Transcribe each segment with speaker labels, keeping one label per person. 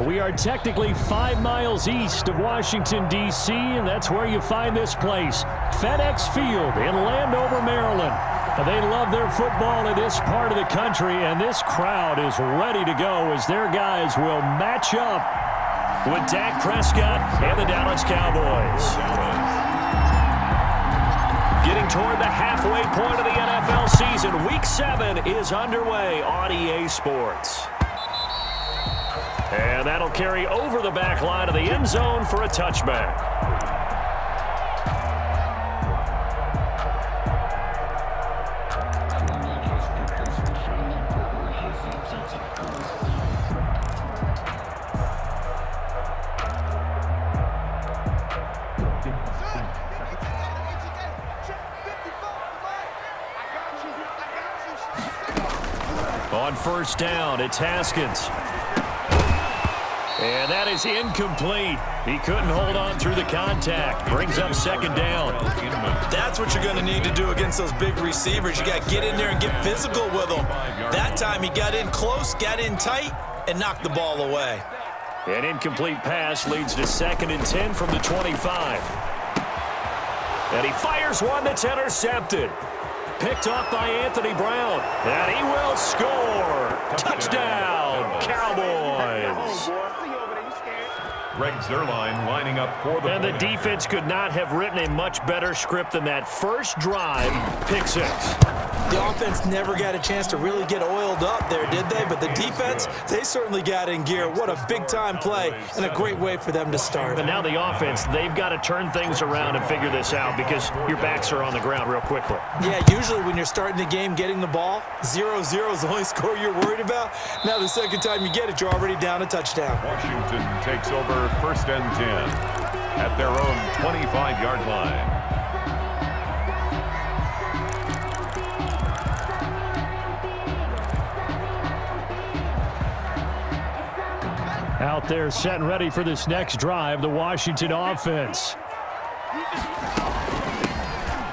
Speaker 1: We are technically 5 miles east of Washington, D.C., and that's where you find this place, FedEx Field in Landover, Maryland. They love their football in this part of the country, and this crowd is ready to go as their guys will match up with Dak Prescott and the Dallas Cowboys. Getting toward the halfway point of the NFL season, Week 7 is underway on EA Sports. And that'll carry over the back line of the end zone for a touchback. On first down, it's Haskins. And that is incomplete. He couldn't hold on through the contact. Brings up second down.
Speaker 2: That's what you're going to need to do against those big receivers. You got to get in there and get physical with them. That time he got in close, got in tight, and knocked the ball away.
Speaker 1: An incomplete pass leads to 2nd and 10 from the 25. And he fires one that's intercepted. Picked off by Anthony Brown. And he will score. Touchdown, Cowboys.
Speaker 3: Greg Zuerlein lining up for the...
Speaker 1: And the defense could not have written a much better script than that first drive, pick 6.
Speaker 2: The offense never got a chance to really get oiled up there, did they? But the defense, they certainly got in gear. What a big-time play and a great way for them to start.
Speaker 1: But now the offense, they've got to turn things around and figure this out because your backs are on the ground real quickly.
Speaker 2: Yeah, usually when you're starting the game getting the ball, 0-0 is the only score you're worried about. Now the second time you get it, you're already down a touchdown.
Speaker 3: Washington takes over 1st and 10 at their own 25-yard line.
Speaker 1: Out there set and ready for this next drive, the Washington offense.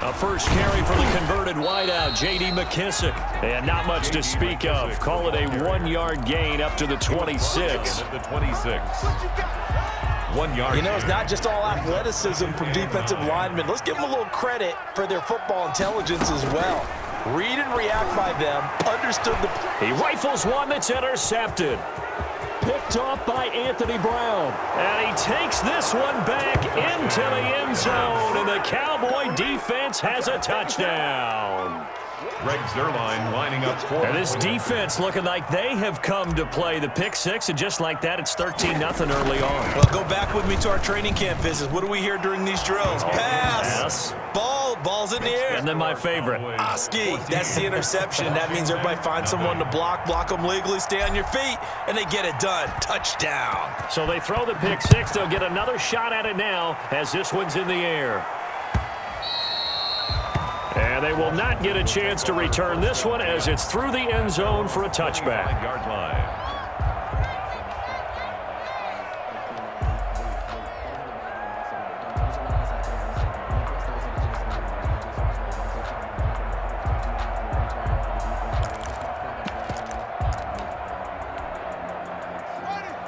Speaker 1: A first carry for the converted wideout, J.D. McKissick. And not much to speak of. Call it a 1-yard gain up to the 26.
Speaker 3: The 26. 1 yard.
Speaker 2: You know, it's not just all athleticism from defensive linemen. Let's give them a little credit for their football intelligence as well. Read and react by them. Understood the...
Speaker 1: He rifles one that's intercepted. Picked off by Anthony Brown. And he takes this one back into the end zone. And the Cowboy defense has a touchdown.
Speaker 3: Greg Zuerlein lining up for...
Speaker 1: And this defense looking like they have come to play the pick 6. And just like that, it's 13-0 early on.
Speaker 2: Well, go back with me to our training camp visits. What do we hear during these drills? Pass. Ball's in the air.
Speaker 1: And then my favorite.
Speaker 2: Oski. That's the interception. That means everybody finds someone to block them legally, stay on your feet, and they get it done. Touchdown.
Speaker 1: So they throw the pick 6. They'll get another shot at it now as this one's in the air. And they will not get a chance to return this one as it's through the end zone for a touchback.
Speaker 3: 5-yard line.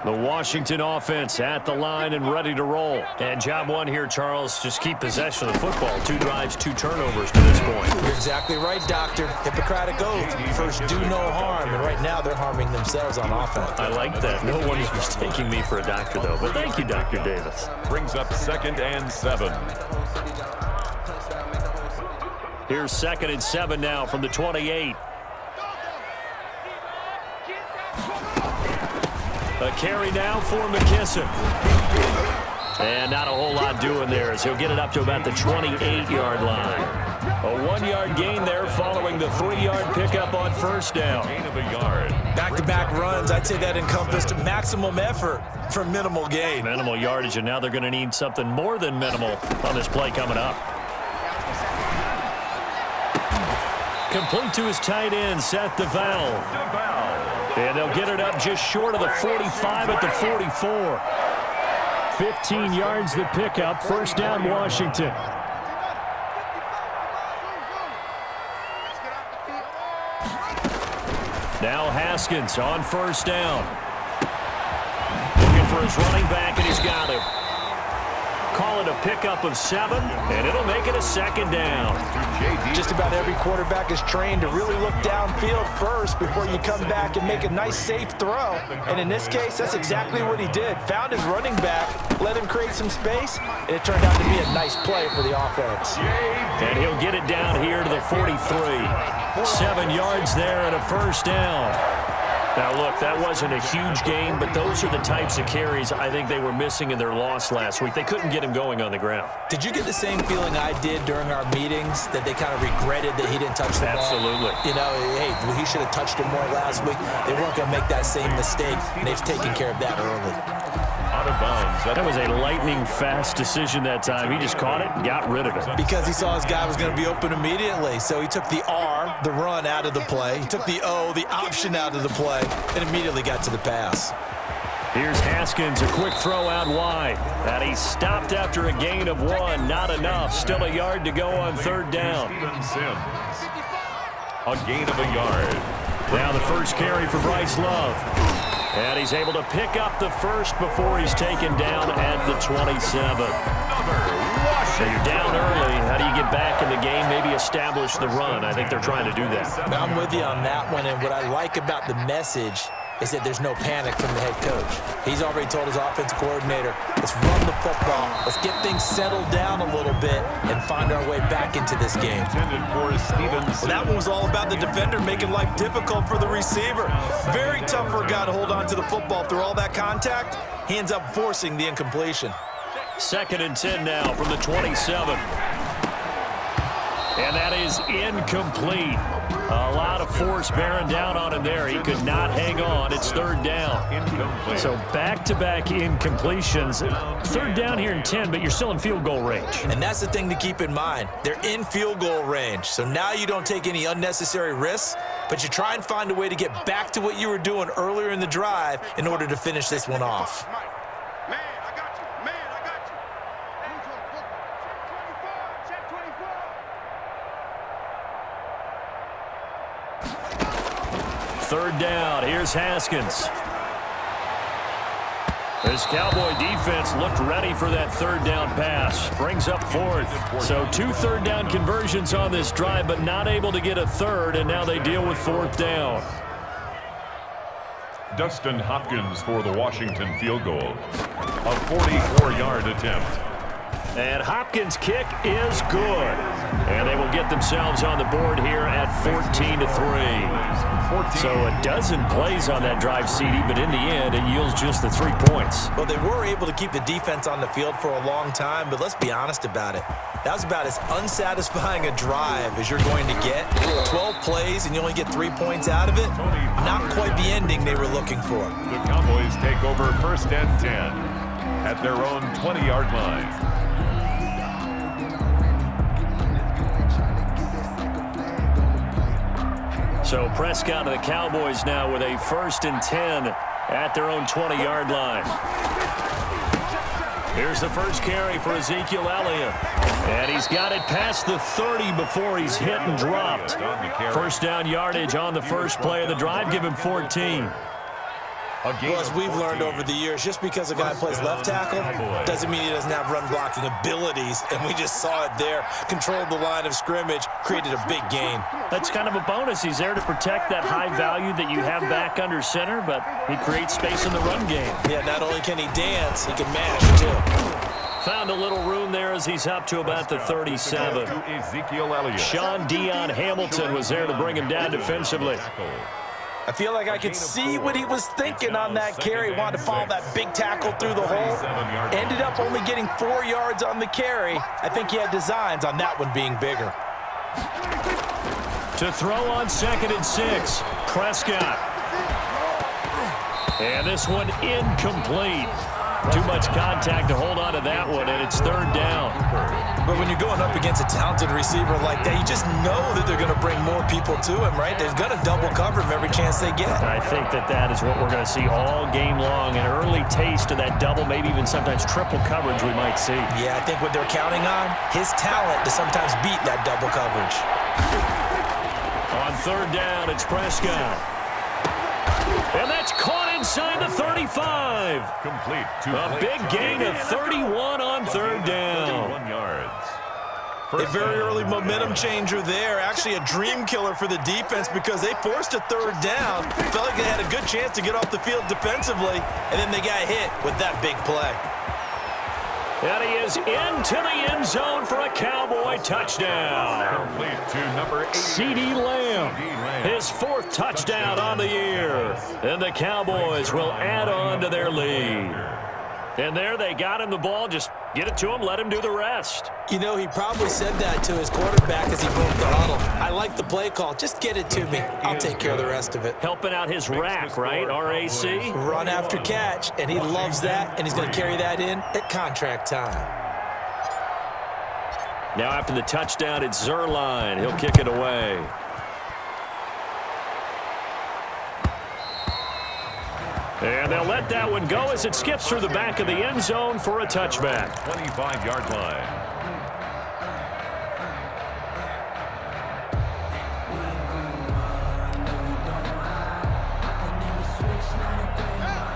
Speaker 1: The Washington offense at the line and ready to roll. And job one here, Charles, just keep possession of the football. 2 drives, 2 turnovers to this point.
Speaker 2: You're exactly right, Doctor. Hippocratic oath. First, do no harm. And right now, they're harming themselves on offense.
Speaker 1: I like that. No one is mistaking me for a doctor, though. But thank you, Dr. Davis.
Speaker 3: Brings up 2nd and 7.
Speaker 1: Here's 2nd and 7 now from the 28. A carry now for McKissick. And not a whole lot doing there as he'll get it up to about the 28-yard line. A 1-yard gain there following the 3-yard pickup on first down.
Speaker 3: Gain of a yard.
Speaker 2: Back-to-back runs, I'd say that encompassed maximum effort for minimal gain.
Speaker 1: Minimal yardage, and now they're going to need something more than minimal on this play coming up. Complete to his tight end, Seth DeValve. And they'll get it up just short of the 45 at the 44. 15 yards the pickup. First down, Washington. Now Haskins on first down. for his running back, and he's got him. Call it a pickup of 7, and it'll make it a 2nd down.
Speaker 2: Just about every quarterback is trained to really look downfield first before you come back and make a nice, safe throw. And in this case, that's exactly what he did. Found his running back, let him create some space, and it turned out to be a nice play for the offense.
Speaker 1: And he'll get it down here to the 43. 7 yards there and a 1st down. Now, look, that wasn't a huge game, but those are the types of carries I think they were missing in their loss last week. They couldn't get him going on the ground.
Speaker 2: Did you get the same feeling I did during our meetings, that they kind of regretted that he didn't touch the ball?
Speaker 1: Absolutely.
Speaker 2: You know, hey, he should have touched it more last week. They weren't going to make that same mistake, and they've taken care of that early.
Speaker 3: Out of bounds.
Speaker 1: That was a lightning-fast decision that time. He just caught it and got rid of it.
Speaker 2: Because he saw his guy was going to be open immediately. So he took the R, the run, out of the play. He took the O, the option, out of the play, and immediately got to the pass.
Speaker 1: Here's Haskins, a quick throw out wide. And he stopped after a gain of 1. Not enough. Still a yard to go on 3rd down.
Speaker 3: A gain of a yard.
Speaker 1: Now the first carry for Bryce Love. And he's able to pick up the 1st before he's taken down at the 27. So you're down early. How do you get back in the game? Maybe establish the run. I think they're trying to do that.
Speaker 2: I'm with you on that one, and what I like about the message is that there's no panic from the head coach. He's already told his offensive coordinator, let's run the football, let's get things settled down a little bit and find our way back into this game.
Speaker 3: Well,
Speaker 2: that one was all about the defender making life difficult for the receiver. Very tough for a guy to hold on to the football through all that contact. He ends up forcing the incompletion.
Speaker 1: 2nd and 10 now from the 27. And that is incomplete. A lot of force bearing down on him there. He could not hang on. It's 3rd down. So back-to-back incompletions. 3rd down here in 10, but you're still in field goal range.
Speaker 2: And that's the thing to keep in mind. They're in field goal range. So now you don't take any unnecessary risks, but you try and find a way to get back to what you were doing earlier in the drive in order to finish this one off.
Speaker 1: Third down. Here's Haskins. This Cowboy defense looked ready for that 3rd down pass. Brings up 4th. So 2 3rd down conversions on this drive, but not able to get a 3rd, and now they deal with 4th down.
Speaker 3: Dustin Hopkins for the Washington field goal. A 44-yard attempt.
Speaker 1: And Hopkins' kick is good. And they will get themselves on the board here at 14-3. So a dozen plays on that drive, CD, but in the end, it yields just the 3 points.
Speaker 2: Well, they were able to keep the defense on the field for a long time, but let's be honest about it. That was about as unsatisfying a drive as you're going to get. 12 plays and you only get 3 points out of it. Not quite the ending they were looking for.
Speaker 3: The Cowboys take over 1st and 10 at their own 20-yard line.
Speaker 1: So Prescott of the Cowboys now with a 1st and 10 at their own 20-yard line. Here's the first carry for Ezekiel Elliott. And he's got it past the 30 before he's hit and dropped. 1st down yardage on the first play of the drive. Give him 14.
Speaker 2: Well, as we've learned over the years, just because a guy plays left tackle doesn't mean he doesn't have run-blocking abilities, and we just saw it there. Controlled the line of scrimmage, created a big gain.
Speaker 1: That's kind of a bonus. He's there to protect that high value that you have back under center, but he creates space in the run game.
Speaker 2: Yeah, not only can he dance, he can mash, too.
Speaker 1: Found a little room there as he's up to about the 37.
Speaker 3: Ezekiel Elliott.
Speaker 1: Sean Dion Hamilton was there to bring him down defensively.
Speaker 2: I feel like I could see what he was thinking on that carry. He wanted to follow that big tackle through the hole. Ended up only getting 4 yards on the carry. I think he had designs on that one being bigger.
Speaker 1: To throw on 2nd and 6, Prescott. And this one incomplete. Too much contact to hold on to that one, and it's 3rd down.
Speaker 2: But when you're going up against a talented receiver like that, you just know that they're going to bring more people to him, right? They're going to double cover him every chance they get.
Speaker 1: I think that is what we're going to see all game long, an early taste of that double, maybe even sometimes triple coverage we might see.
Speaker 2: Yeah, I think what they're counting on, his talent to sometimes beat that double coverage.
Speaker 1: On 3rd down, it's Prescott. And that's caught inside the 35.
Speaker 3: Complete.
Speaker 1: A big gain of 31 on third down.
Speaker 3: 31 yards.
Speaker 2: A very early momentum changer there. Actually a dream killer for the defense because they forced a third down. Felt like they had a good chance to get off the field defensively, and then they got hit with that big play.
Speaker 1: And he is into the end zone for a Cowboy touchdown.
Speaker 3: Complete to number 8.
Speaker 1: CeeDee Lamb, his 4th touchdown on the year. And the Cowboys will add on to their lead. And there they got him the ball. Just get it to him, let him do the rest.
Speaker 2: You know, he probably said that to his quarterback as he broke the huddle. I like the play call. Just get it to me. I'll take care of the rest of it.
Speaker 1: Helping out his rack, right? RAC?
Speaker 2: Run after catch, and he loves that, and he's going to carry that in at contract time.
Speaker 1: Now after the touchdown, it's Zerline. He'll kick it away. And they'll let that one go as it skips through the back of the end zone for a touchback.
Speaker 3: 25-yard line.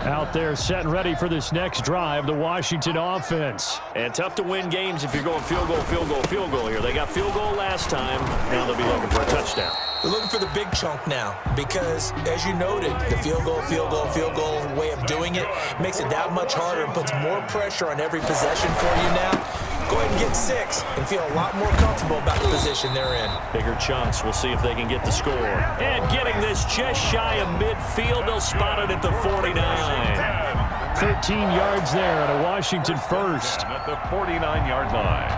Speaker 1: Out there set and ready for this next drive, the Washington offense. And tough to win games if you're going field goal, field goal, field goal here. They got field goal last time. Now they'll be looking for a touchdown.
Speaker 2: They're looking for the big chunk now because, as you noted, the field goal way of doing it makes it that much harder and puts more pressure on every possession for you now. Go ahead and get 6 and feel a lot more comfortable about the position they're in.
Speaker 1: Bigger chunks. We'll see if they can get the score. And getting this just shy of midfield. They'll spot it at the 49. 13 yards there and a Washington first.
Speaker 3: At the 49-yard line.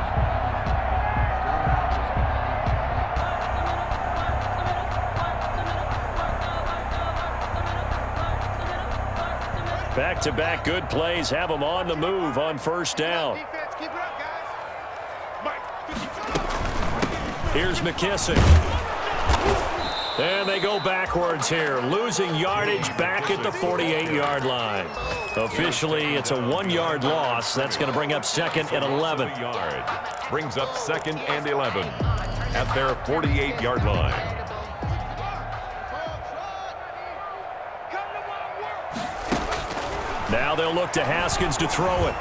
Speaker 1: Back-to-back good plays have them on the move on first down. Here's McKissick. And they go backwards here, losing yardage back at the 48-yard line. Officially, it's a 1-yard loss. That's going to bring up 2nd and 11.
Speaker 3: Brings up 2nd and 11 at their 48-yard line.
Speaker 1: Now they'll look to Haskins to throw it.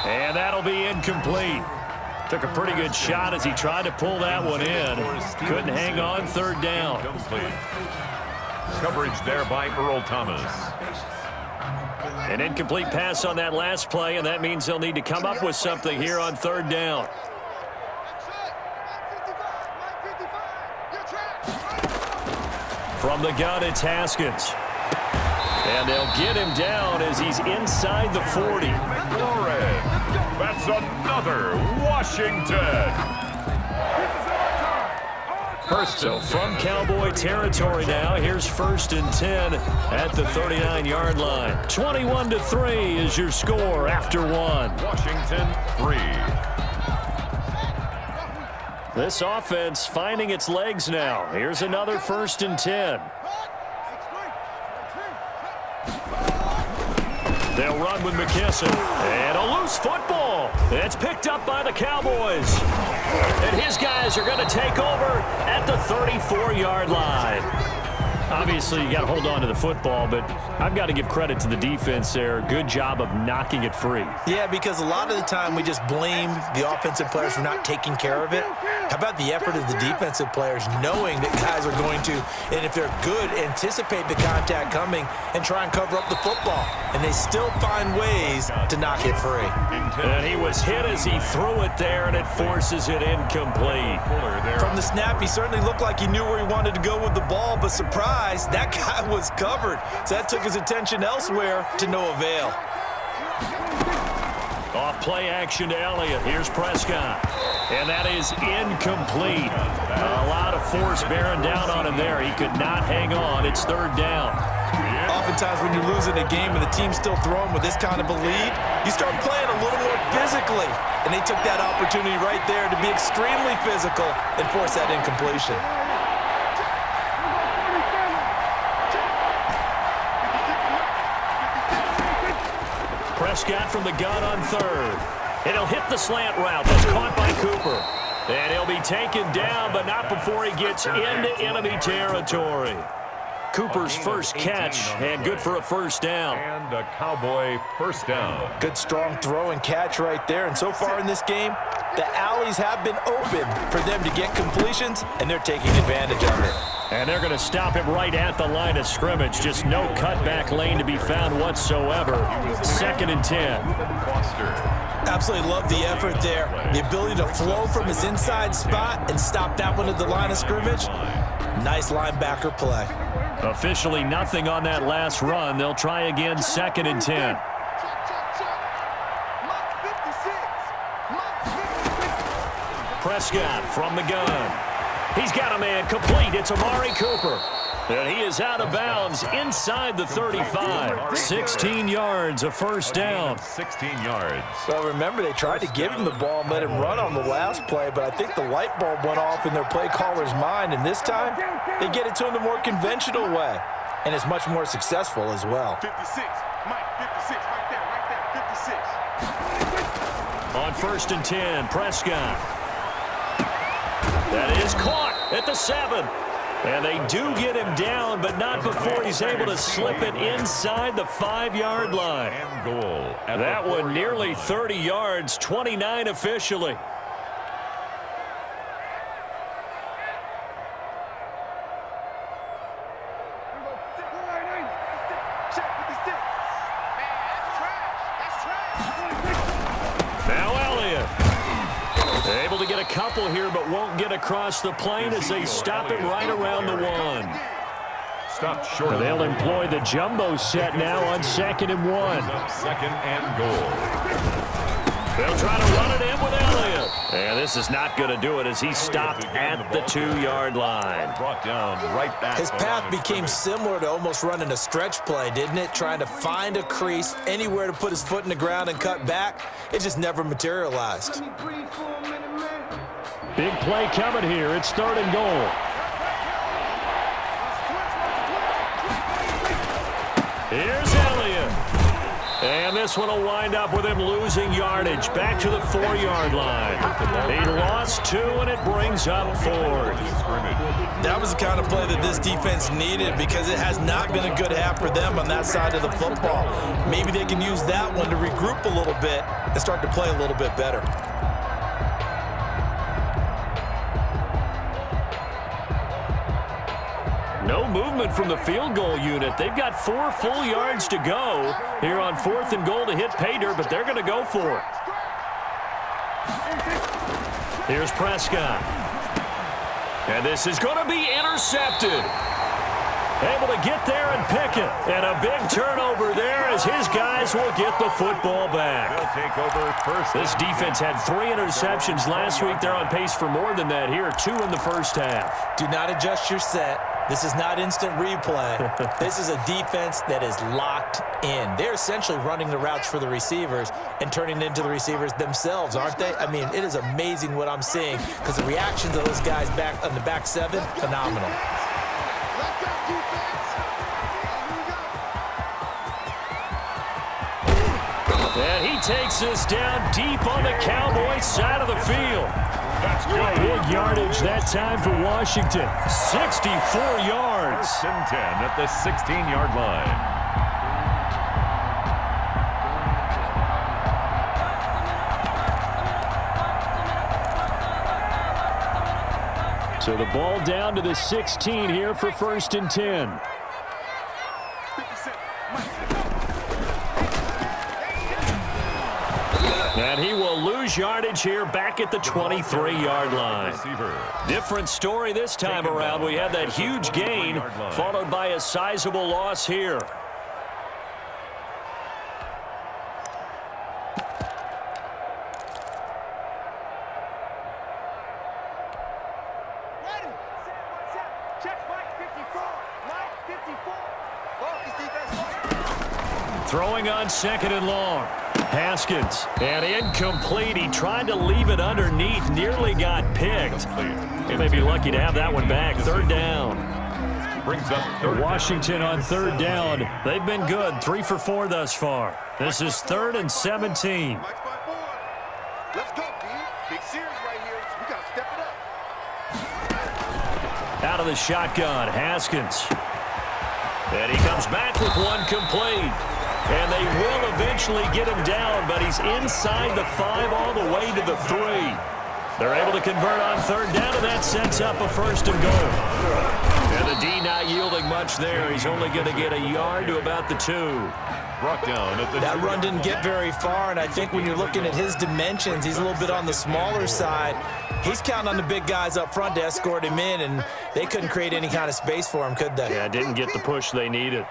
Speaker 1: And that'll be incomplete. Took a pretty good shot as he tried to pull that one in. Couldn't hang on third down.
Speaker 3: Coverage there by Earl Thomas.
Speaker 1: An incomplete pass on that last play, and that means they'll need to come up with something here on third down. From the gun, it's Haskins. And they'll get him down as he's inside the 40.
Speaker 3: That's another Washington.
Speaker 1: So from Cowboy territory now, here's 1st and 10 at the 39-yard line. 21-3 is your score after 1.
Speaker 3: Washington 3.
Speaker 1: This offense finding its legs now. Here's another 1st and 10. They'll run with McKissick. And a loose football. It's picked up by the Cowboys. And his guys are going to take over at the 34-yard line. Obviously, you got to hold on to the football, but I've got to give credit to the defense there. Good job of knocking it free.
Speaker 2: Yeah, because a lot of the time we just blame the offensive players for not taking care of it. How about the effort of the defensive players knowing that guys are going to, and if they're good, anticipate the contact coming and try and cover up the football. And they still find ways to knock it free.
Speaker 1: And he was hit as he threw it there, and it forces it incomplete.
Speaker 2: From the snap, he certainly looked like he knew where he wanted to go with the ball, but surprise, that guy was covered. So that took his attention elsewhere to no avail.
Speaker 1: Off play action to Elliott. Here's Prescott. And that is incomplete. A lot of force bearing down on him there. He could not hang on. It's third down.
Speaker 2: Oftentimes when you're losing a game and the team's still throwing with this kind of a lead, you start playing a little more physically. And they took that opportunity right there to be extremely physical and force that incompletion.
Speaker 1: Prescott from the gun on third. And he'll hit the slant route. That's caught by Cooper. And he'll be taken down, but not before he gets into enemy territory. Cooper's first catch, and good for a first down.
Speaker 3: And a Cowboy first down.
Speaker 2: Good, strong throw and catch right there. And so far in this game, the alleys have been open for them to get completions, and they're taking advantage of it.
Speaker 1: And they're going to stop him right at the line of scrimmage. Just no cutback lane to be found whatsoever. 2nd and 10.
Speaker 3: Foster.
Speaker 2: Absolutely love the effort there. The ability to flow from his inside spot and stop that one at the line of scrimmage. Nice linebacker play.
Speaker 1: Officially nothing on that last run. They'll try again 2nd and 10. Prescott from the gun. He's got a man complete. It's Amari Cooper. And he is out of bounds inside the 35. 16 yards, a first down.
Speaker 3: 16 yards.
Speaker 2: Well, remember, they tried to give him the ball and let him run on the last play, but I think the light bulb went off in their play caller's mind, and this time they get it to him the more conventional way, and it's much more successful as well.
Speaker 4: 56, Mike, 56, right there, 56.
Speaker 1: On 1st and 10, Prescott. That is caught at the 7. And they do get him down, but not before he's able to slip it inside the 5-yard line.
Speaker 3: And goal.
Speaker 1: That one nearly 30 yards, 29 officially. Able to get a couple here, but won't get across the plane as they stop him right around the 1.
Speaker 3: Stopped short.
Speaker 1: They'll employ the jumbo set now on 2nd and 1.
Speaker 3: 2nd and goal.
Speaker 1: They'll try to run it in with Elliott. And this is not going to do it as he's stopped at the 2-yard line.
Speaker 3: Brought down right back.
Speaker 2: His path became similar to almost running a stretch play, didn't it? Trying to find a crease, anywhere to put his foot in the ground and cut back. It just never materialized.
Speaker 1: Big play coming here. It's 3rd and goal. Here's Elliott. And this one will wind up with him losing yardage back to the 4-yard line. He lost 2, and it brings up 4th.
Speaker 2: That was the kind of play that this defense needed because it has not been a good half for them on that side of the football. Maybe they can use that one to regroup a little bit and start to play a little bit better.
Speaker 1: No movement from the field goal unit. They've got 4 full yards to go here on 4th and goal to hit pay dirt, but they're going to go for it. Here's Prescott. And this is going to be intercepted. Able to get there and pick it. And a big turnover there as his guys will get the football back.
Speaker 3: They'll take over first.
Speaker 1: This defense had 3 interceptions last week. They're on pace for more than that here. 2 in the first half.
Speaker 2: Do not adjust your set. This is not instant replay. This is a defense that is locked in. They're essentially running the routes for the receivers and turning it into the receivers themselves, aren't they? I mean, it is amazing what I'm seeing because the reactions of those guys back on the back 7, phenomenal.
Speaker 1: And he takes us down deep on the Cowboys side of the field.
Speaker 3: That's good.
Speaker 1: Big yardage that time for Washington. 64 yards.
Speaker 3: 1st and 10 at the 16-yard line.
Speaker 1: So the ball down to the 16 here for 1st and 10. And he will lose yardage here back at the 23-yard line. Different story this time around. We had that huge gain followed by a sizable loss here. Throwing on 2nd and long. Haskins, and incomplete. He tried to leave it underneath, nearly got picked. He may be lucky to have that one back. 3rd down.
Speaker 3: Brings up
Speaker 1: Washington on 3rd down. They've been good, 3 for 4 thus far. This is 3rd and 17.
Speaker 4: Let's go, D. Big series right here. We got to step it up.
Speaker 1: Out of the shotgun, Haskins. And he comes back with one complete. And they will eventually get him down, but he's inside the 5 all the way to the 3. They're able to convert on third down, and that sets up a first and goal. And the D not yielding much there. He's only going to get a yard to about the 2.
Speaker 3: Brought down at the
Speaker 2: That run didn't get very far, and I think when you're looking at his dimensions, he's a little bit on the smaller side. He's counting on the big guys up front to escort him in, and they couldn't create any kind of space for him, could they?
Speaker 1: Yeah, didn't get the push they needed.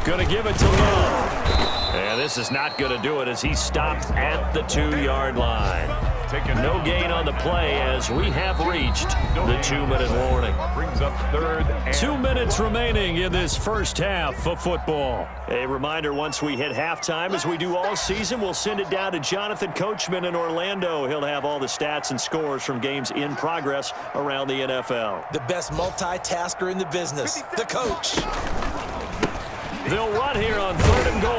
Speaker 1: Going to give it to Love. And this is not going to do it as he stopped at the 2-yard line. No gain on the play as we have reached the 2-minute warning.
Speaker 3: brings up third.
Speaker 1: 2 minutes remaining in this first half of football. A reminder, once we hit halftime, as we do all season, we'll send it down to Jonathan Coachman in Orlando. He'll have all the stats and scores from games in progress around the NFL.
Speaker 2: The best multitasker in the business, the coach.
Speaker 1: They'll run here on 3rd and goal.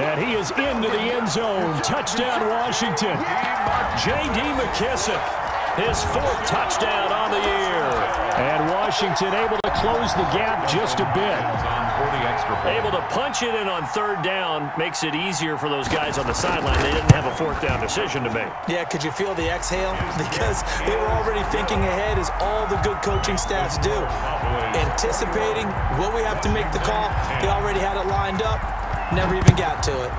Speaker 1: And he is into the end zone. Touchdown, Washington. J.D. McKissick, his 4th touchdown on the year. And Washington able to close the gap just a bit. Able to punch it in on 3rd down. Makes it easier for those guys on the sideline. They didn't have a 4th down decision to make.
Speaker 2: Yeah, could you feel the exhale? Because they were already thinking ahead, as all the good coaching staffs do. Anticipating, will we have to make the call? They already had it lined up. Never even got to it.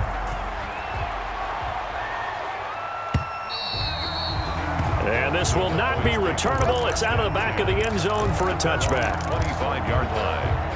Speaker 1: And this will not be returnable. It's out of the back of the end zone for a touchback.
Speaker 3: 25-yard line.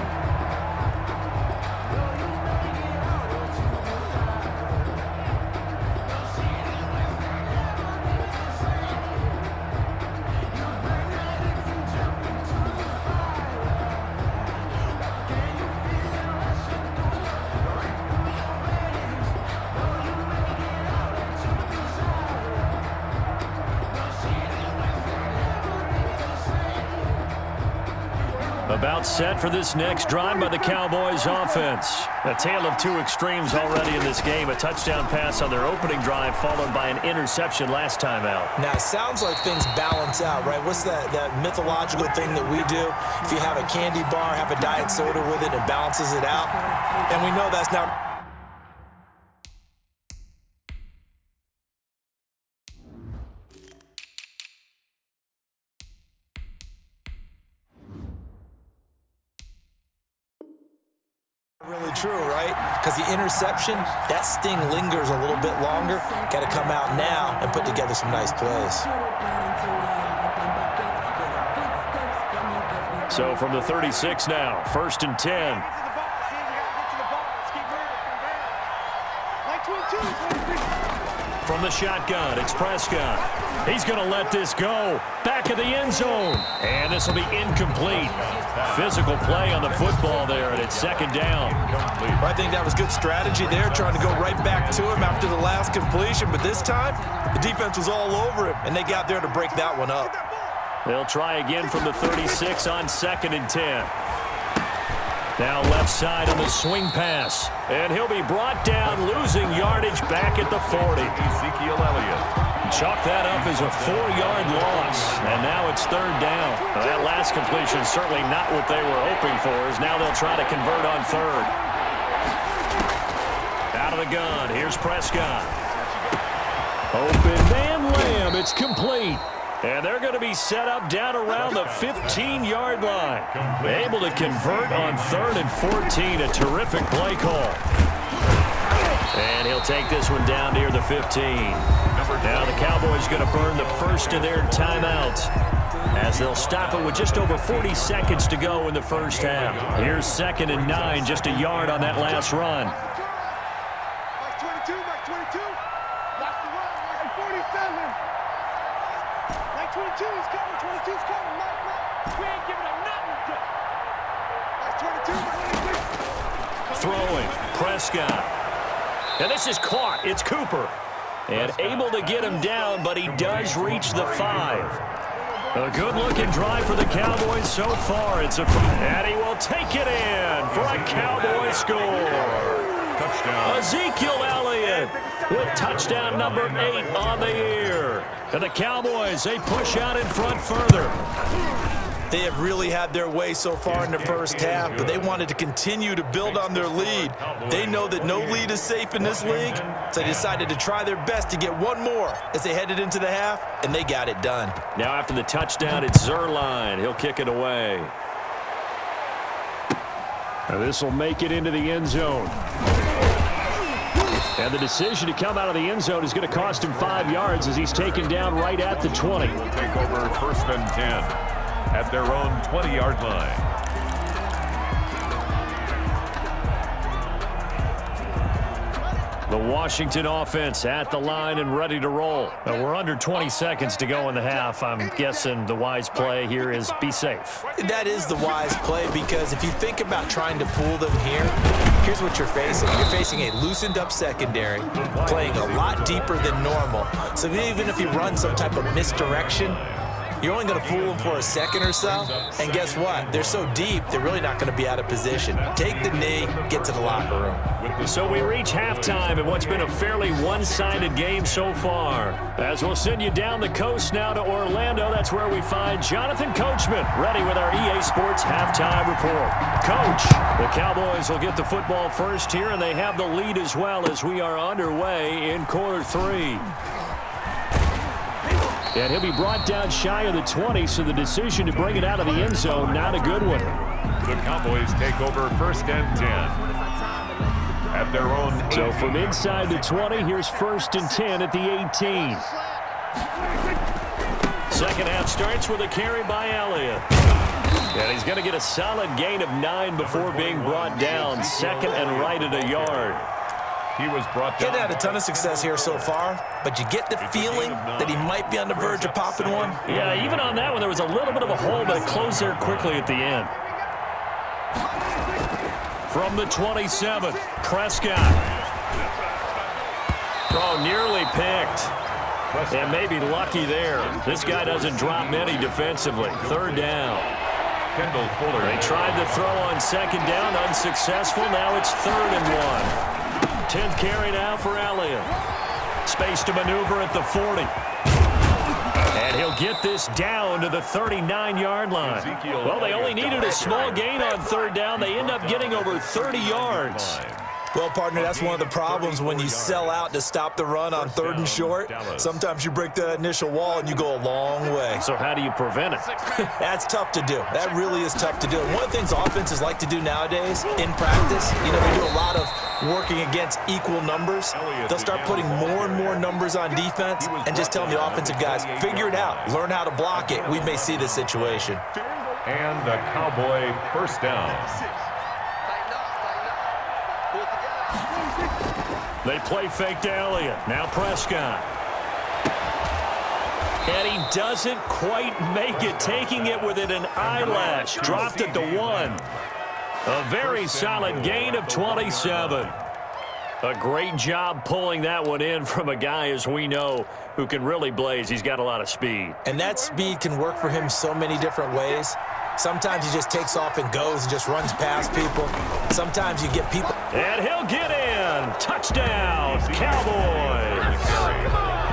Speaker 1: About set for this next drive by the Cowboys offense. A tale of two extremes already in this game. A touchdown pass on their opening drive followed by an interception last time out.
Speaker 2: Now, it sounds like things balance out, right? What's that mythological thing that we do? If you have a candy bar, have a diet soda with it, it balances it out. And we know that's not... really true, right? Because the interception, that sting lingers a little bit longer. Got to come out now and put together some nice plays.
Speaker 1: So from the 36 now, 1st and 10. From the shotgun, it's Prescott. He's going to let this go. Back of the end zone. And this will be incomplete. Physical play on the football there, and it's 2nd down.
Speaker 2: I think that was good strategy there, trying to go right back to him after the last completion. But this time, the defense was all over him, and they got there to break that one up.
Speaker 1: They'll try again from the 36 on 2nd and 10. Now left side on the swing pass. And he'll be brought down, losing yardage back at the 40.
Speaker 3: Ezekiel Elliott.
Speaker 1: Chalk that up as a 4-yard loss. And now it's 3rd down. Now, that last completion certainly not what they were hoping for, as now they'll try to convert on 3rd. Out of the gun, here's Prescott. Open man, Lamb, it's complete. And they're going to be set up down around the 15-yard line. Able to convert on 3rd and 14. A terrific play call. And he'll take this one down near the 15. Now the Cowboys going to burn the first of their timeouts, as they'll stop it with just over 40 seconds to go in the first half. Here's 2nd and 9, just a yard on that last run.
Speaker 4: Like 22, like 22. That's the run, like 47. Like 22, he's coming, 22's coming. We ain't giving him nothing. Like 22, like 23.
Speaker 1: Throwing, Prescott. And this is caught. It's Cooper. And able to get him down, but he does reach the 5. A good-looking drive for the Cowboys so far. It's and he will take it in for a Cowboy score.
Speaker 3: Touchdown.
Speaker 1: Ezekiel Elliott with touchdown number 8 on the year. And the Cowboys, they push out in front further.
Speaker 2: They have really had their way so far in the first half, but they wanted to continue to build on their lead. They know that no lead is safe in this league, so they decided to try their best to get one more as they headed into the half, and they got it done.
Speaker 1: Now after the touchdown, it's Zerline. He'll kick it away. And this will make it into the end zone. And the decision to come out of the end zone is going to cost him 5 yards as he's taken down right at the 20.
Speaker 3: Will take over first and 10 at their own 20-yard line.
Speaker 1: The Washington offense at the line and ready to roll. We're under 20 seconds to go in the half. I'm guessing the wise play here is be safe.
Speaker 2: That is the wise play, because if you think about trying to fool them here, here's what you're facing. You're facing a loosened up secondary, playing a lot deeper than normal. So even if you run some type of misdirection, you're only going to fool them for a second or so. And guess what? They're so deep, they're really not going to be out of position. Take the knee, get to the locker room.
Speaker 1: So we reach halftime in what's been a fairly one-sided game so far. As we'll send you down the coast now to Orlando, that's where we find Jonathan Coachman, ready with our EA Sports halftime report. Coach, the Cowboys will get the football first here, and they have the lead as well as we are underway in quarter 3. And he'll be brought down shy of the 20, so the decision to bring it out of the end zone, not a good one.
Speaker 3: The Cowboys take over first and 10 at their own 18.
Speaker 1: So from inside the 20, here's first and 10 at the 18. Second half starts with a carry by Elliott. And he's going to get a solid gain of 9 before being brought down. Second and right at a yard.
Speaker 3: He was brought down.
Speaker 2: He's had a ton of success here so far, but you get the feeling that he might be on the verge of popping one.
Speaker 1: Yeah, even on that one, there was a little bit of a hole, but it closed there quickly at the end. From the 27th, Prescott. Oh, nearly picked. And maybe lucky there. This guy doesn't drop many defensively. Third down.
Speaker 3: Kendall Fuller.
Speaker 1: They tried to throw on second down, unsuccessful. Now it's 3rd and 1. 10th carry now for Elliott. Space to maneuver at the 40. And he'll get this down to the 39-yard line. Well, they only needed a small gain on 3rd down. They end up getting over 30 yards.
Speaker 2: Well, partner, that's one of the problems when you sell out to stop the run on 3rd and short. Sometimes you break the initial wall and you go a long way.
Speaker 1: So how do you prevent it?
Speaker 2: That's tough to do. That really is tough to do. One of the things offenses like to do nowadays in practice, they do a lot of working against equal numbers. They'll start putting more and more numbers on defense and just telling the offensive guys, figure it out, learn how to block it. We may see this situation.
Speaker 3: And the Cowboy first down.
Speaker 1: They play fake to Elliott. Now Prescott. And he doesn't quite make it, taking it within an eyelash. Dropped it to 1. A very solid gain of 27. A great job pulling that one in from a guy, as we know, who can really blaze. He's got a lot of speed.
Speaker 2: And that speed can work for him so many different ways. Sometimes he just takes off and goes and just runs past people. Sometimes you get people.
Speaker 1: And he'll get in. Touchdown, Cowboys.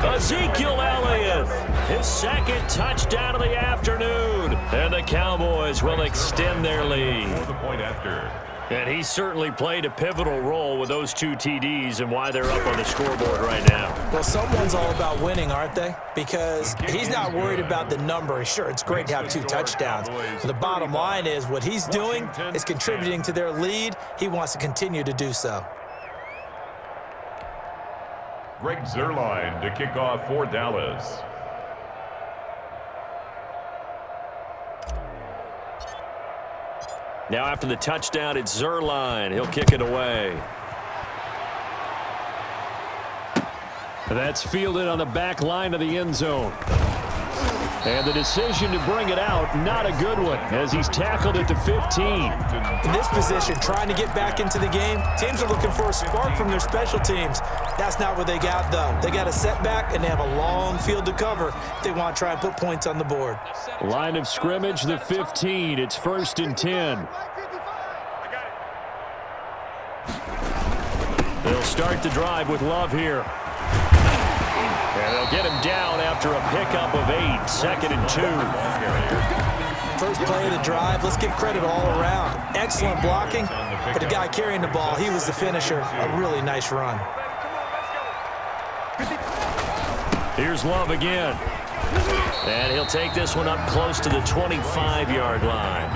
Speaker 1: Ezekiel Elliott, his 2nd touchdown of the afternoon. And the Cowboys will extend their lead.
Speaker 3: The point after.
Speaker 1: And he certainly played a pivotal role with those 2 TDs and why they're up on the scoreboard right now.
Speaker 2: Well, someone's all about winning, aren't they? Because he's not worried about the number. Sure, it's great to have 2 touchdowns. But the bottom line is what he's doing is contributing to their lead. He wants to continue to do so.
Speaker 3: Greg Zerline to kick off for Dallas.
Speaker 1: Now after the touchdown, it's Zerline. He'll kick it away. That's fielded on the back line of the end zone. And the decision to bring it out, not a good one, as he's tackled at the 15.
Speaker 2: In this position, trying to get back into the game, teams are looking for a spark from their special teams. That's not what they got, though. They got a setback, and they have a long field to cover if they want to try and put points on the board.
Speaker 1: Line of scrimmage, the 15. It's 1st and 10. They'll start the drive with Love here. And they'll get him down after a pickup of 8, 2nd and 2.
Speaker 2: First play of the drive, let's give credit all around. Excellent blocking, but the guy carrying the ball, he was the finisher. A really nice run.
Speaker 1: Here's Love again. And he'll take this one up close to the 25-yard line.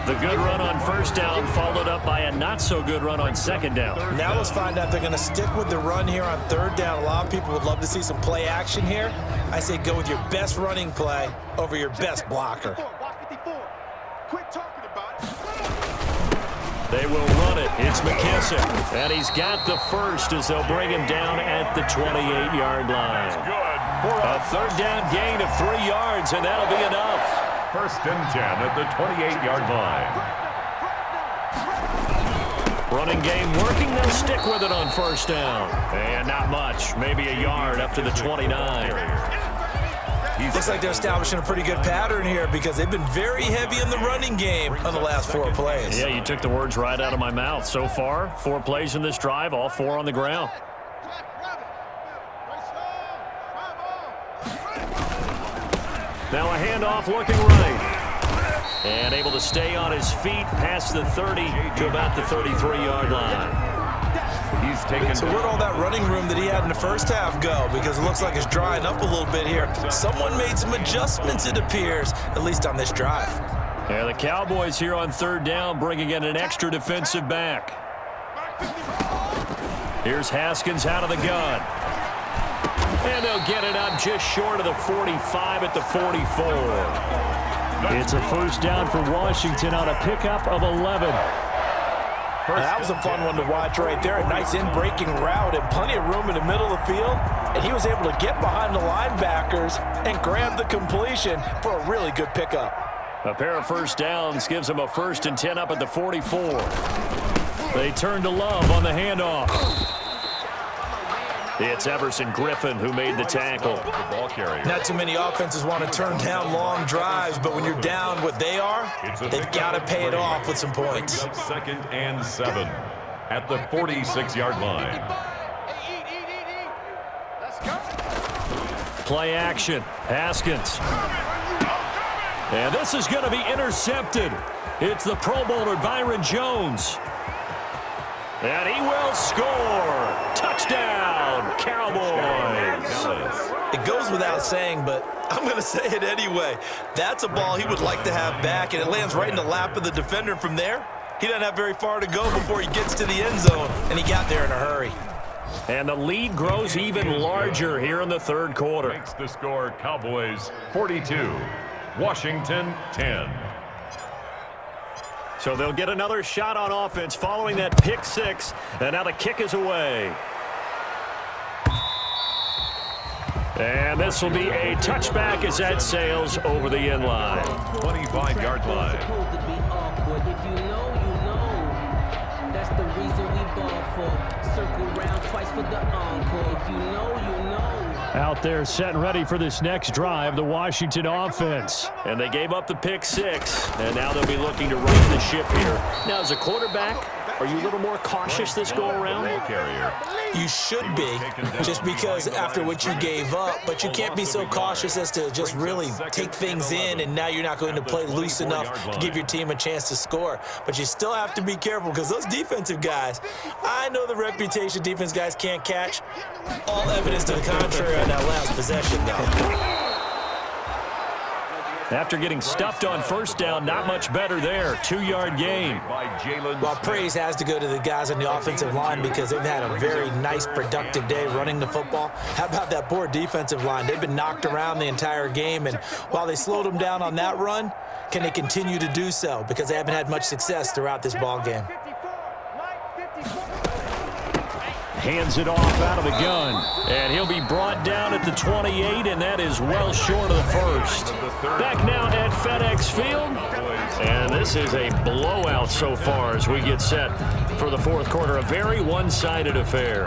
Speaker 1: The good run on first down followed up by a not-so-good run on second down.
Speaker 2: Now let's find out if they're going to stick with the run here on third down. A lot of people would love to see some play action here. I say go with your best running play over your best blocker.
Speaker 1: They will run it. It's McKissick. And he's got the first as they'll bring him down at the 28-yard line. A third down gain of 3 yards, and that'll be enough.
Speaker 3: First and 10 at the 28-yard line.
Speaker 1: Running game working. They'll stick with it on first down. And not much. Maybe a yard up to the 29.
Speaker 2: Looks like they're establishing a pretty good pattern here because they've been very heavy in the running game on the last 4 plays.
Speaker 1: Yeah, you took the words right out of my mouth. So far, 4 plays in this drive, all 4 on the ground. Now a handoff looking right. And able to stay on his feet past the 30 to about the 33-yard line.
Speaker 3: He's taken.
Speaker 2: So where'd all that running room that he had in the first half go? Because it looks like it's drying up a little bit here. Someone made some adjustments, it appears, at least on this drive.
Speaker 1: Yeah, the Cowboys here on third down bringing in an extra defensive back. Here's Haskins out of the gun. And they'll get it up just short of the 45 at the 44. It's a first down for Washington on a pickup of 11.
Speaker 2: That was a fun one to watch right there. A nice in-breaking route and plenty of room in the middle of the field. And he was able to get behind the linebackers and grab the completion for a really good pickup.
Speaker 1: A pair of first downs gives them a 1st and 10 up at the 44. They turn to Love on the handoff. It's Everson Griffin who made the tackle.
Speaker 2: Not too many offenses want to turn down long drives, but when you're down what they are, they've got to pay it off with some points.
Speaker 3: 2nd and 7 at the 46-yard line.
Speaker 1: Play action. Haskins. And this is going to be intercepted. It's the Pro Bowler Byron Jones. And he will score. Touchdown, Cowboys.
Speaker 2: It goes without saying, but I'm going to say it anyway. That's a ball he would like to have back, and it lands right in the lap of the defender from there. He doesn't have very far to go before he gets to the end zone, and he got there in a hurry.
Speaker 1: And the lead grows even larger here in the third quarter.
Speaker 3: Makes the score Cowboys 42, Washington 10.
Speaker 1: So they'll get another shot on offense following that pick 6. And now the kick is away. And this will be a touchback as that sails over the end line.
Speaker 3: 25-yard line.
Speaker 5: If you know, you know. That's the reason we ball for. Circle round twice for the encore. If you know, you know.
Speaker 1: Out there set and ready for this next drive, the Washington offense. And they gave up the pick 6, and now they'll be looking to right the ship here. Now, as a quarterback, are you a little more cautious this go-around?
Speaker 2: You should be, just because after what you gave up, but you can't be so cautious as to just really take things in, and now you're not going to play loose enough to give your team a chance to score. But you still have to be careful because those defensive guys, I know the reputation defense guys can't catch. All evidence to the contrary on that last possession, though.
Speaker 1: After getting stuffed on first down, not much better there. 2-yard gain.
Speaker 2: Well, praise has to go to the guys on the offensive line because they've had a very nice, productive day running the football. How about that poor defensive line? They've been knocked around the entire game, and while they slowed them down on that run, can they continue to do so? Because they haven't had much success throughout this ball game.
Speaker 1: Hands it off out of the gun. And he'll be brought down at the 28, and that is well short of the first. Back now at FedEx Field. And this is a blowout so far as we get set for the fourth quarter. A very one-sided affair.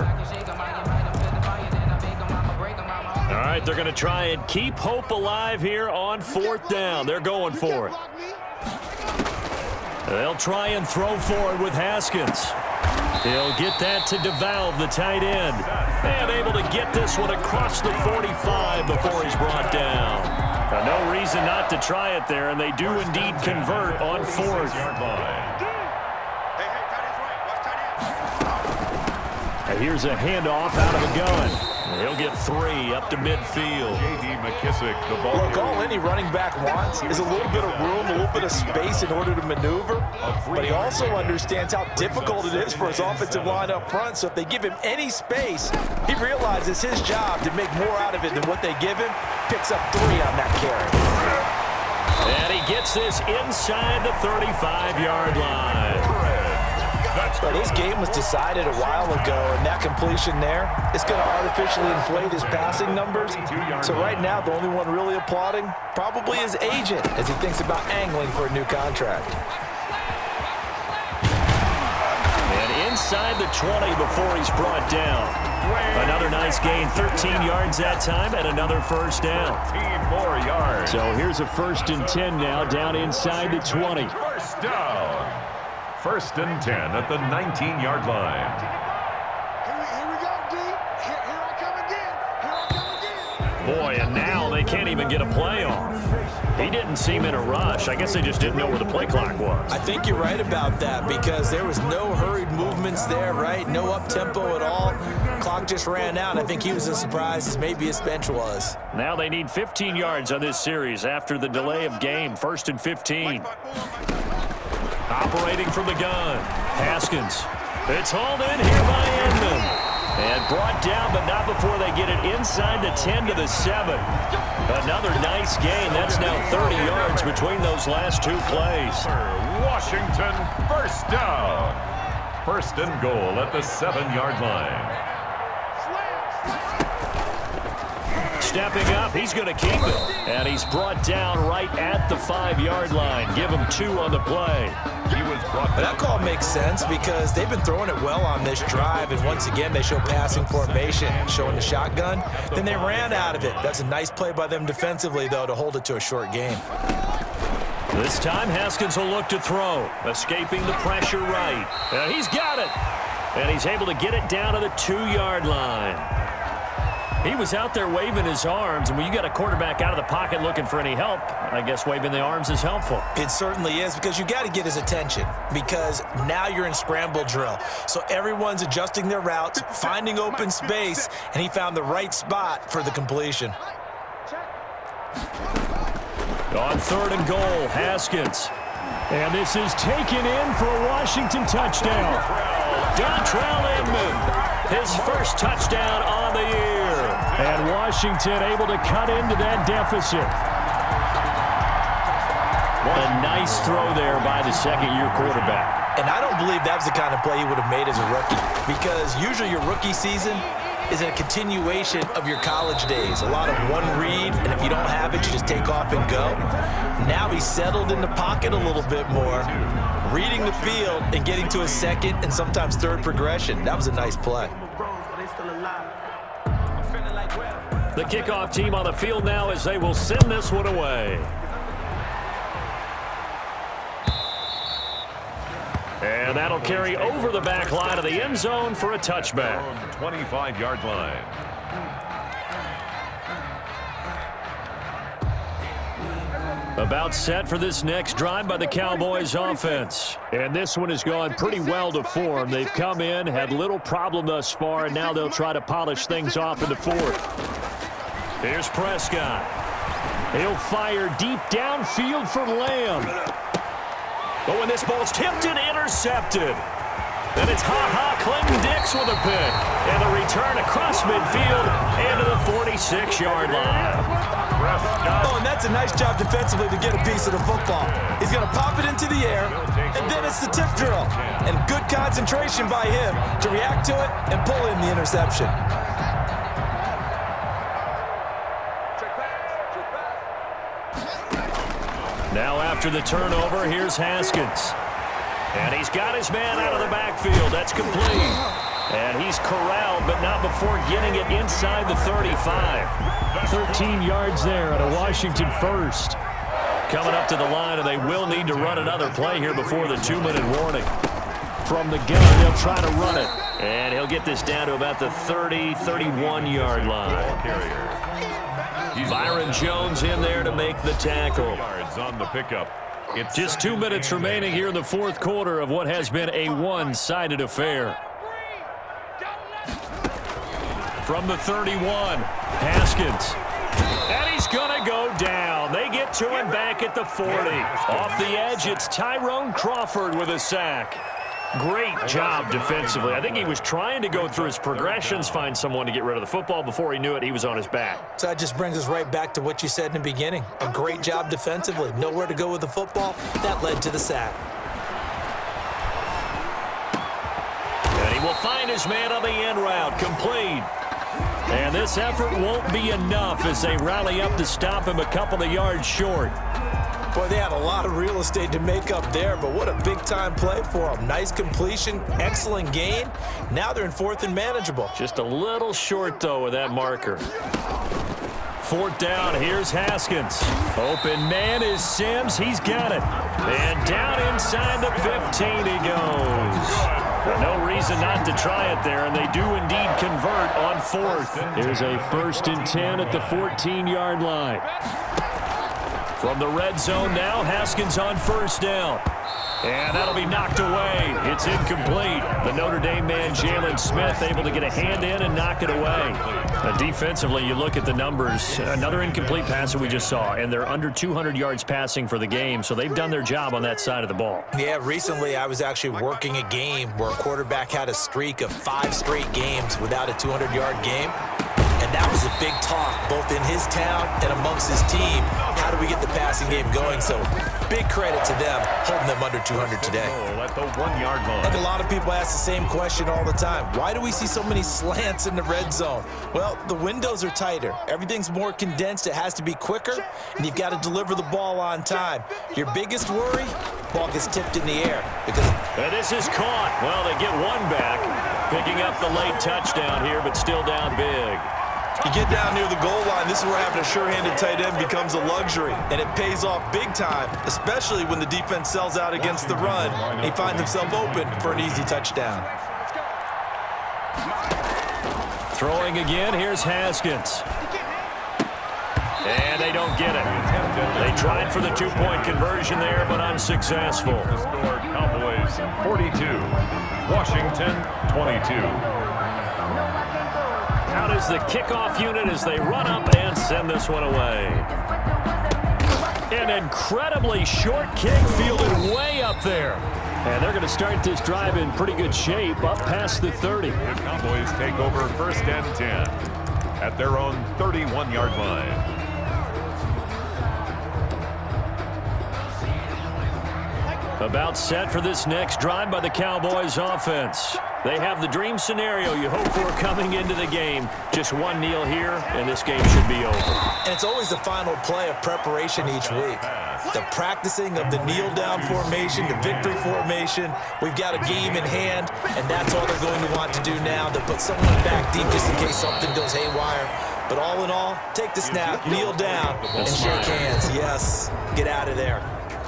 Speaker 1: All right, they're going to try and keep hope alive here on fourth down. They're going for it. They'll try and throw for it with Haskins. He'll get that to DeValve, the tight end. And able to get this one across the 45 before he's brought down. No reason not to try it there, and they do indeed convert on 4th. Here's a handoff out of the gun. He'll get 3 up to midfield.
Speaker 3: J.D. McKissick, the ball.
Speaker 2: Look, all any running back wants is a little bit of room, a little bit of space in order to maneuver. But he also understands how difficult it is for his offensive line up front. So if they give him any space, he realizes his job to make more out of it than what they give him. Picks up 3 on that carry.
Speaker 1: And he gets this inside the 35-yard line.
Speaker 2: But this game was decided a while ago, and that completion there is going to artificially inflate his passing numbers. So right now, the only one really applauding probably his agent as he thinks about angling for a new contract.
Speaker 1: And inside the 20 before he's brought down. Another nice gain, 13 yards that time, and another first down.
Speaker 3: 13 more yards.
Speaker 1: So here's a 1st and 10 now, down inside the 20.
Speaker 3: First down. 1st and 10 at the 19-yard line.
Speaker 4: Here we go, D. Here I come again. Here I come again.
Speaker 1: Boy, and now they can't even get a play off. He didn't seem in a rush. I guess they just didn't know where the play clock was.
Speaker 2: I think you're right about that because there was no hurried movements there, right? No up-tempo at all. Clock just ran out. I think he was as surprised as maybe his bench was.
Speaker 1: Now they need 15 yards on this series after the delay of game. 1st and 15. Operating from the gun, Haskins. It's hauled in here by Edmond. And brought down, but not before they get it inside the 10 to the 7. Another nice gain. That's now 30 yards between those last 2 plays.
Speaker 3: Washington, first down. 1st and goal at the 7-yard line.
Speaker 1: Stepping up, he's going to keep it. And he's brought down right at the 5-yard line. Give him 2 on the play.
Speaker 3: He was brought down.
Speaker 2: That call makes sense because they've been throwing it well on this drive, and once again they show passing formation, showing the shotgun. Then they ran out of it. That's a nice play by them defensively, though, to hold it to a short game.
Speaker 1: This time Haskins will look to throw, escaping the pressure right. And he's got it. And he's able to get it down to the 2-yard line. He was out there waving his arms, and when you got a quarterback out of the pocket looking for any help, I guess waving the arms is helpful.
Speaker 2: It certainly is because you got to get his attention because now you're in scramble drill. So everyone's adjusting their routes, finding open space, and he found the right spot for the completion.
Speaker 1: On 3rd and goal, Haskins. And this is taken in for a Washington touchdown. Dontrell Inman, his first touchdown on the year. And Washington able to cut into that deficit. What a nice throw there by the 2nd-year quarterback.
Speaker 2: And I don't believe that was the kind of play he would have made as a rookie because usually your rookie season is a continuation of your college days. A lot of one read, and if you don't have it, you just take off and go. Now he's settled in the pocket a little bit more, reading the field and getting to his 2nd and sometimes 3rd progression. That was a nice play.
Speaker 1: The kickoff team on the field now as they will send this one away. And that'll carry over the back line of the end zone for a touchback.
Speaker 3: 25-yard line.
Speaker 1: About set for this next drive by the Cowboys offense. And this one has gone pretty well to form. They've come in, had little problem thus far, and now they'll try to polish things off in the 4th. Here's Prescott. He'll fire deep downfield for Lamb. But when this ball's tipped and intercepted, then it's Clinton Dix with a pick. And a return across midfield and to the 46-yard line.
Speaker 2: Oh, and that's a nice job defensively to get a piece of the football. He's going to pop it into the air, and then it's the tip drill. And good concentration by him to react to it and pull in the interception.
Speaker 1: Now after the turnover, here's Haskins. And he's got his man out of the backfield. That's complete. And he's corralled, but not before getting it inside the 35. 13 yards there at a Washington first. Coming up to the line, and they will need to run another play here before the 2-minute warning. From the gun, they'll try to run it. And he'll get this down to about the 30, 31-yard line. Byron Jones in there to make the tackle.
Speaker 3: Yards on the pickup. It's
Speaker 1: just 2 minutes remaining here in the fourth quarter of what has been a one-sided affair. From the 31, Haskins. And he's going to go down. They get to him back at the 40. Off the edge, it's Tyrone Crawford with a sack. Great job defensively. I think he was trying to go through his progressions, find someone to get rid of the football. Before he knew it, he was on his back.
Speaker 2: So that just brings us right back to what you said in the beginning. A great job defensively. Nowhere to go with the football. That led to the sack.
Speaker 1: And he will find his man on the end route. Complete. And this effort won't be enough as they rally up to stop him a couple of yards short.
Speaker 2: Boy, they had a lot of real estate to make up there, but what a big-time play for them. Nice completion, excellent gain. Now they're in fourth and manageable.
Speaker 1: Just a little short, though, with that marker. Fourth down, here's Haskins. Open man is Sims. He's got it. And down inside the 15 he goes. No reason not to try it there, and they do indeed convert on fourth. Here's a 1st and 10 at the 14-yard line. From the red zone now, Haskins on 1st down. And that'll be knocked away. It's incomplete. The Notre Dame man, Jalen Smith, able to get a hand in and knock it away. Defensively, you look at the numbers. Another incomplete pass that we just saw, and they're under 200 yards passing for the game, so they've done their job on that side of the ball.
Speaker 2: Yeah, recently I was actually working a game where a quarterback had a streak of 5 straight games without a 200-yard game. And that was a big talk, both in his town and amongst his team. How do we get the passing game going? So big credit to them, holding them under 200 today.
Speaker 3: At the 1-yard line.
Speaker 2: And a lot of people ask the same question all the time. Why do we see so many slants in the red zone? Well, the windows are tighter. Everything's more condensed. It has to be quicker, and you've got to deliver the ball on time. Your biggest worry? Ball gets tipped in the air.
Speaker 1: And this is caught. Well, they get one back, picking up the late touchdown here, but still down big.
Speaker 2: You get down near the goal line, this is where having a sure-handed tight end becomes a luxury, and it pays off big time, especially when the defense sells out against the run, and he finds himself open for an easy touchdown.
Speaker 1: Throwing again, here's Haskins. And they don't get it. They tried for the 2-point conversion there, but unsuccessful.
Speaker 3: The score, Cowboys 42, Washington 22.
Speaker 1: Out is the kickoff unit as they run up and send this one away. An incredibly short kick fielded way up there. And they're going to start this drive in pretty good shape up past the 30.
Speaker 3: The Cowboys take over 1st and 10 at their own 31-yard line.
Speaker 1: About set for this next drive by the Cowboys offense. They have the dream scenario you hope for coming into the game. Just one kneel here, and this game should be over.
Speaker 2: And it's always the final play of preparation each week. The practicing of the kneel-down formation, the victory formation. We've got a game in hand, and that's all they're going to want to do now. They'll put someone back deep just in case something goes haywire. But all in all, take the snap, kneel down, and shake hands. Yes, get out of there.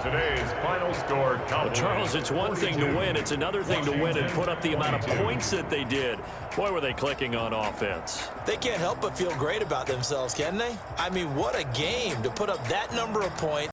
Speaker 3: Today's final score, Cowboys.
Speaker 1: Charles, it's one thing to win. It's another thing to win and put up the amount of points that they did. Boy, were they clicking on offense.
Speaker 2: They can't help but feel great about themselves, can they? I mean, what a game to put up that number of points.